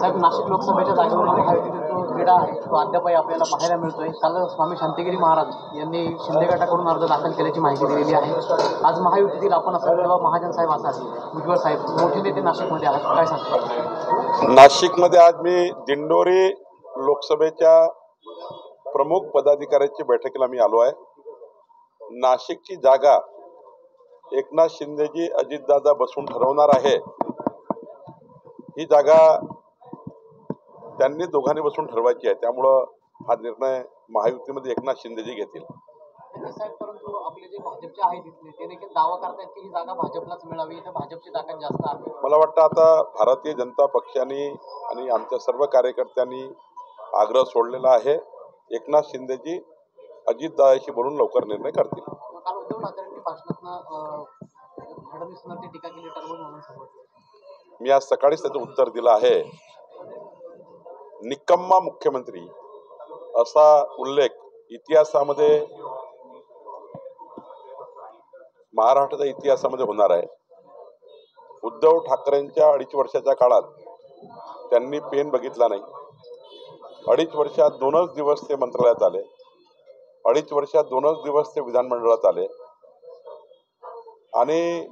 साहेब, नाशिक लोकसभेच्या जागेवर महायुतीचा जो तिढा आहे तो अद्यापही आपल्याला पाहायला मिळतोय. काल स्वामी शांतिगिरी महाराज यांनी शिंदे गटाकडून अर्ज दाखल केल्याची माहिती दिलेली आहे. आज महायुतीतील आपण असाल तेव्हा महाजन साहेब असाल, भुजबळ साहेब मोठे नेते नाशिकमध्ये आहेत, काय सांगतात? नाशिकमध्ये आज मी दिंडोरी लोकसभेच्या प्रमुख पदाधिकाऱ्यांची बैठकीला मी आलो आहे. नाशिकची जागा एकनाथ शिंदेजी अजितदादा बसून ठरवणार आहे. ही जागा त्यांनी दोघांनी बसून ठरवायची आहे, त्यामुळं हा निर्णय महायुतीमध्ये एकनाथ शिंदेजी घेतील. साहेब, परंतु आपले जे भाजपचे आहेत तिथले ते देखील दावा करतात की ही जागा भाजपलाच मिळावी, तर भाजपची ताकद जास्त आहे. मला वाटतं आता भारतीय जनता पक्षाने आणि आमच्या सर्व कार्यकर्त्यांनी आग्रह सोडलेला आहे. एकनाथ शिंदेजी अजितदादाशी बोलून लवकर निर्णय करतील. काल उद्धव ठाकरेंनी भाषणात फडणवीसांवरती टीका केली, टर्बो म्हणून. मी आज सकाळीच त्याचं उत्तर दिलं आहे. निकम्मा मुख्यमंत्री असा उल्लेख इतिहासामध्ये, महाराष्ट्राच्या इतिहासामध्ये होणार आहे. उद्धव ठाकरेंच्या 2.5 वर्षाच्या काळात त्यांनी पेन बघितला नाही. 2.5 वर्षात 2च दिवस ते मंत्रालयात आले. 2.5 वर्षात 2च दिवस ते विधानमंडळात आले आणि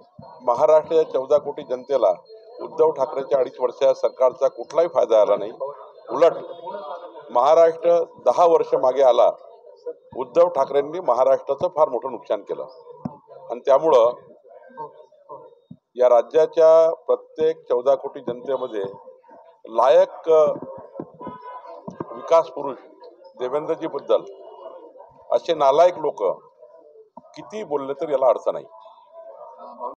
महाराष्ट्राच्या 14 कोटी जनतेला उद्धव ठाकरेच्या 2.5 वर्षात सरकारचा कुठलाही फायदा आला नाही. उलट महाराष्ट्र 10 वर्ष मागे आला. उद्धव ठाकरेंनी महाराष्ट्राचं फार मोठं नुकसान केलं आणि त्यामुळं या राज्याच्या प्रत्येक 14 कोटी जनतेमध्ये लायक विकास पुरुष देवेंद्रजी बद्दल असे नालायक लोक किती बोलले तर याला अर्थ नाही.